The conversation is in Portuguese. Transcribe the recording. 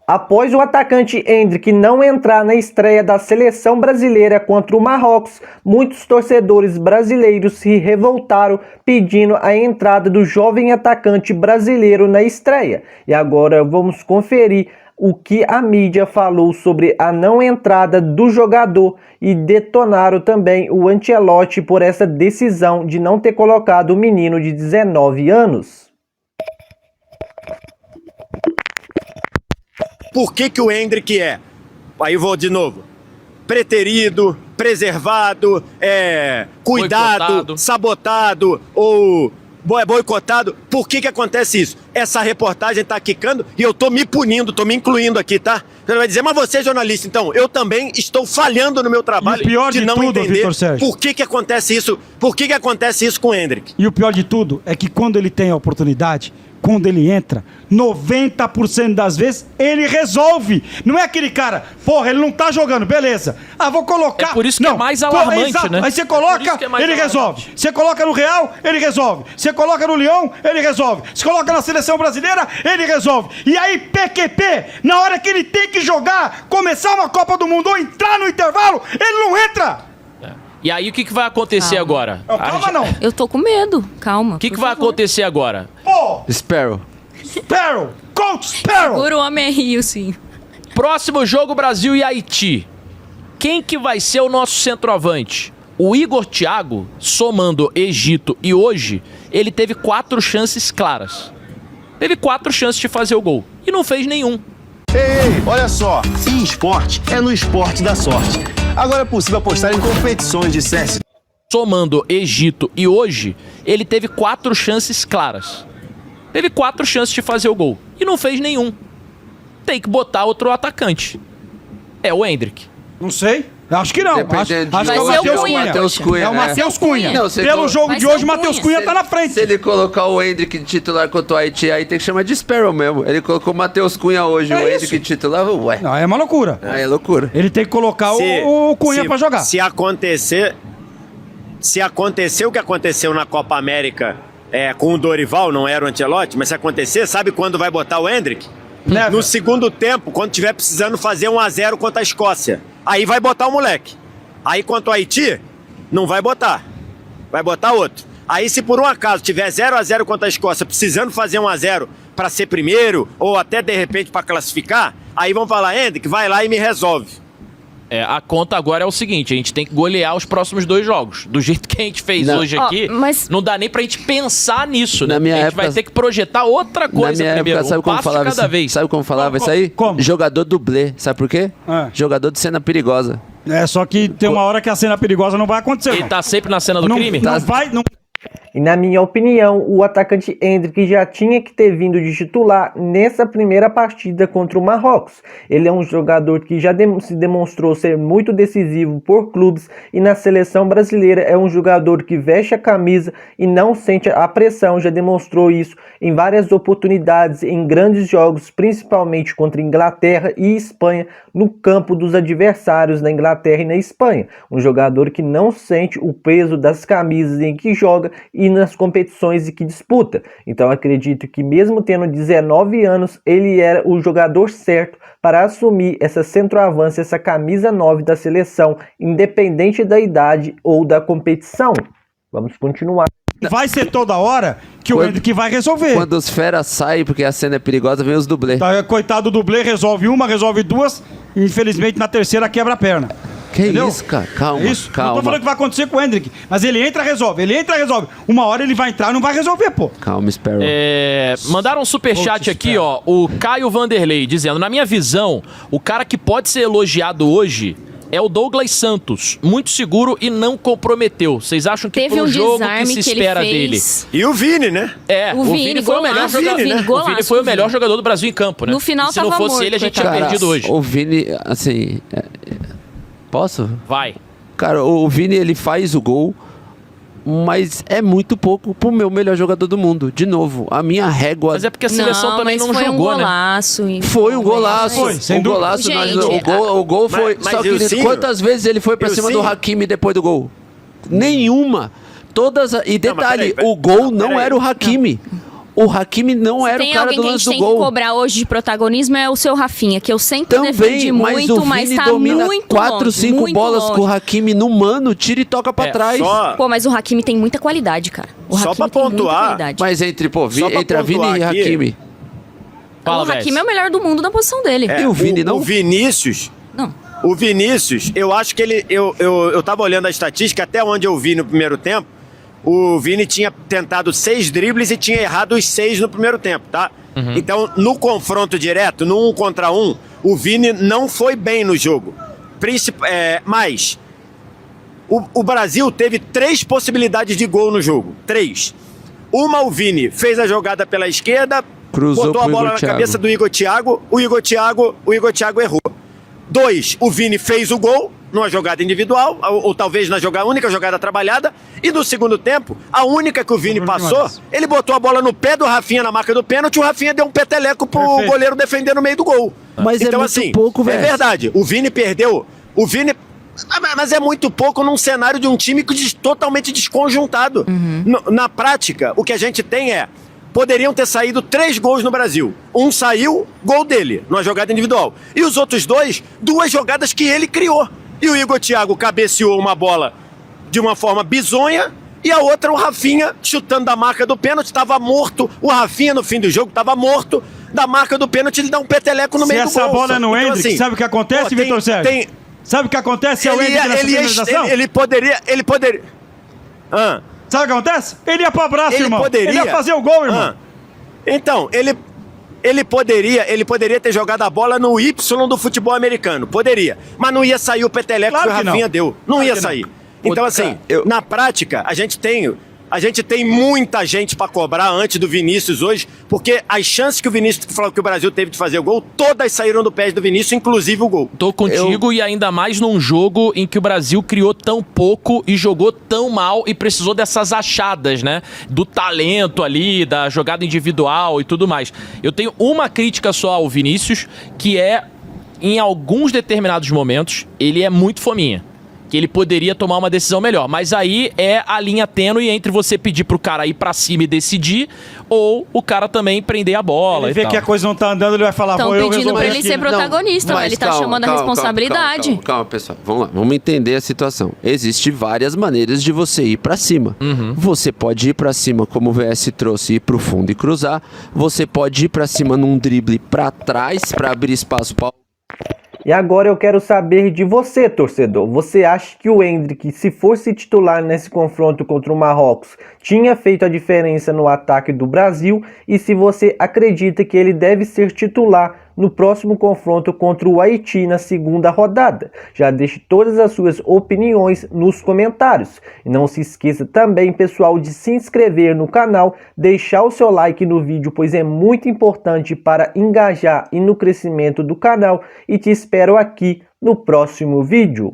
Após o atacante Endrick não entrar na estreia da seleção brasileira contra o Marrocos, muitos torcedores brasileiros se revoltaram pedindo a entrada do jovem atacante brasileiro na estreia. E agora vamos conferir o que a mídia falou sobre a não entrada do jogador e detonaram também o Ancelotti por essa decisão de não ter colocado o menino de 19 anos. Por que o Endrick aí eu vou de novo, preterido, preservado, cuidado, boicotado, sabotado ou boicotado? Por que acontece isso? Essa reportagem tá quicando e eu tô me punindo, tô me incluindo aqui, tá? Você vai dizer, mas você é jornalista, então eu também estou falhando no meu trabalho de não entender por que acontece isso, por que acontece isso com o Endrick. E o pior de tudo é que quando ele tem a oportunidade, quando ele entra, 90% das vezes ele resolve. Não é aquele cara, porra, ele não tá jogando, beleza. Ah, vou colocar. É por isso que é mais alarmante, exato, né? Aí você coloca, ele resolve. Você coloca no Real, ele resolve. Você coloca no Lyon, ele resolve. Você coloca na seleção brasileira, ele resolve. E aí, PQP, na hora que ele tem que jogar, começar uma Copa do Mundo ou entrar no intervalo, ele não entra. E aí, o que vai acontecer agora? Calma, não. Eu tô com medo. Calma. O que vai acontecer agora? Sparrow. Coach Sparrow. Segura o homem aí, sim. Próximo jogo, Brasil e Haiti. Quem que vai ser o nosso centroavante? O Igor Thiago, somando Egito e hoje, ele teve 4 chances claras. Teve 4 chances de fazer o gol. E não fez nenhum. Ei, olha só. Se esporte é no esporte da sorte. Agora é possível apostar em competições de CS. Somando Egito e hoje, ele teve 4 chances claras. Teve 4 chances de fazer o gol. E não fez nenhum. Tem que botar outro atacante. É o Endrick. Não sei. Acho que não. Acho que é o Matheus Cunha. É o Matheus Cunha. Não, pelo jogo de hoje, o Matheus Cunha tá na frente. Se ele colocar o Endrick de titular contra o Haiti, aí tem que chamar de Sparrow mesmo. Ele colocou o Matheus Cunha hoje, o Endrick de titular, ué. Não, é uma loucura. Aí é loucura. Ele tem que colocar o Cunha pra jogar. Se acontecer o que aconteceu na Copa América com o Dorival, não era o Ancelotti, mas se acontecer, sabe quando vai botar o Endrick? No segundo tempo, quando tiver precisando fazer 1-0 contra a Escócia. Aí vai botar o moleque. Aí contra o Haiti, não vai botar. Vai botar outro. Aí se por um acaso tiver 0-0 contra a Escócia, precisando fazer 1-0 para ser primeiro, ou até de repente para classificar, aí vão falar, Endrick, vai lá e me resolve. A conta agora é o seguinte, a gente tem que golear os próximos 2 jogos. Do jeito que a gente fez hoje aqui, não dá nem pra gente pensar nisso, né? A gente vai ter que projetar outra coisa primeiro, sabe como falava cada vez. Sabe como falava isso aí? Como? Jogador dublê, sabe por quê? Jogador de cena perigosa. Só que tem uma hora que a cena perigosa não vai acontecer. Ele tá sempre na cena do crime? Não vai... E na minha opinião, o atacante Endrick já tinha que ter vindo de titular nessa primeira partida contra o Marrocos. Ele é um jogador que já se demonstrou ser muito decisivo por clubes e na seleção brasileira é um jogador que veste a camisa e não sente a pressão. Já demonstrou isso em várias oportunidades em grandes jogos, principalmente contra Inglaterra e Espanha, no campo dos adversários na Inglaterra e na Espanha. Um jogador que não sente o peso das camisas em que joga e nas competições que disputa. Então acredito que mesmo tendo 19 anos, ele era o jogador certo para assumir essa centroavância, essa camisa 9 da seleção, independente da idade ou da competição. Vamos continuar. Vai ser toda hora que o Endrick vai resolver. Quando os feras saem, porque a cena é perigosa, vem os dublês. Coitado do dublê, resolve uma, resolve 2, infelizmente na terceira quebra a perna. Que isso, cara? Calma, calma. Não tô falando que vai acontecer com o Endrick, mas ele entra e resolve, Uma hora ele vai entrar e não vai resolver, pô. Calma, Sparrow. Mandaram um superchat aqui, ó, o Caio Vanderlei, dizendo, na minha visão, o cara que pode ser elogiado hoje é o Douglas Santos, muito seguro e não comprometeu. Vocês acham que teve pro jogo que se que espera dele? E o Vini, né? O Vini foi o melhor jogador. O Vini foi o melhor jogador do Brasil em campo, né? No final se não fosse morto, ele, a gente tinha perdido hoje. O Vini, assim... Posso? Vai. Cara, o Vini, ele faz o gol, mas é muito pouco pro meu melhor jogador do mundo. De novo, a minha régua... Mas é porque a seleção também não jogou, né? Foi um golaço. Foi, sem dúvida. Golaço. O gol foi... Só que quantas vezes ele foi pra cima do Hakimi depois do gol? Nenhuma. Todas... E detalhe, o gol não era o Hakimi. O Hakimi não era o Tem cara alguém do que a lance gente do tem que gol. cobrar hoje de protagonismo é o seu Rafinha, que eu sempre Também, defendi mas o muito, mas Vini tá domina muito 4, longe, 5 muito bolas longe. com o Hakimi no mano, tira e toca pra trás. Pô, mas o Hakimi tem muita qualidade, cara. O Só Hakimi pra tem muita pontuar, qualidade. Mas entre, pô, Só pra entre a Vini pontuar e aqui, Hakimi. Fala, o Hakimi Vess. é o melhor do mundo na posição dele. E o Vini não? O Vinícius... Não. O Vinícius, eu acho que ele... Eu tava olhando a estatística, até onde eu vi no primeiro tempo, o Vini tinha tentado 6 dribles e tinha errado os 6 no primeiro tempo, tá? Então, no confronto direto, no 1 contra 1, o Vini não foi bem no jogo. Mas o Brasil teve 3 possibilidades de gol no jogo. 3. Uma, o Vini fez a jogada pela esquerda, Cruzou botou a pro bola Igor na Thiago. cabeça do Igor Thiago, o Igor Thiago errou. 2, o Vini fez o gol numa jogada individual, ou talvez na única jogada trabalhada, e no segundo tempo, a única que o Vini passou, ele botou a bola no pé do Rafinha na marca do pênalti, o Rafinha deu um peteleco pro goleiro defender no meio do gol. Mas é então, muito assim, pouco, é velho. verdade, o Vini perdeu, mas é muito pouco num cenário de um time totalmente desconjuntado. Na prática, o que a gente tem poderiam ter saído 3 gols no Brasil. Um saiu, gol dele, numa jogada individual. E os outros 2, 2 jogadas que ele criou. E o Igor Thiago cabeceou uma bola de uma forma bizonha, e a outra o Rafinha chutando da marca do pênalti, estava morto. O Rafinha no fim do jogo estava morto. Da marca do pênalti ele dá um peteleco no meio do gol. Se essa bola é no Então, Endrick, assim, sabe o que acontece, pô, Vitor Sérgio? Sabe o que acontece se é o Endrick nessa finalização? ele poderia... Sabe o que acontece? Ele ia pro abraço, Ele irmão. poderia... Ele ia fazer o gol, irmão. Então, ele poderia ter jogado a bola no Y do futebol americano. Poderia. Mas não ia sair o peteleco Claro que o que Rafinha não. deu. Não Claro ia que sair. não. Então, Ô, assim, cara, na prática, a gente tem muita gente pra cobrar antes do Vinícius hoje, porque as chances que o Brasil teve de fazer o gol, todas saíram do pé do Vinícius, inclusive o gol. Tô contigo e ainda mais num jogo em que o Brasil criou tão pouco e jogou tão mal e precisou dessas achadas, né? Do talento ali, da jogada individual e tudo mais. Eu tenho uma crítica só ao Vinícius, que em alguns determinados momentos, ele é muito fominha. Que ele poderia tomar uma decisão melhor. Mas aí é a linha tênue entre você pedir pro cara ir pra cima e decidir, ou o cara também prender a bola Ele e vê tal. que a coisa não tá andando, ele vai falar, Estão vou eu pedindo resolver pra ele aqui, ser né? protagonista, mas ele tá calma, chamando a calma, responsabilidade. Calma, pessoal. Vamos lá, vamos entender a situação. Existem várias maneiras de você ir pra cima. Você pode ir pra cima, como o VS trouxe, ir pro fundo e cruzar. Você pode ir pra cima num drible pra trás, pra abrir espaço pra... E agora eu quero saber de você, torcedor. Você acha que o Endrick, se fosse titular nesse confronto contra o Marrocos, tinha feito a diferença no ataque do Brasil? E se você acredita que ele deve ser titular no próximo confronto contra o Haiti na segunda rodada? Já deixe todas as suas opiniões nos comentários. E não se esqueça também, pessoal, de se inscrever no canal, deixar o seu like no vídeo, pois é muito importante para engajar e no crescimento do canal. E te espero aqui no próximo vídeo.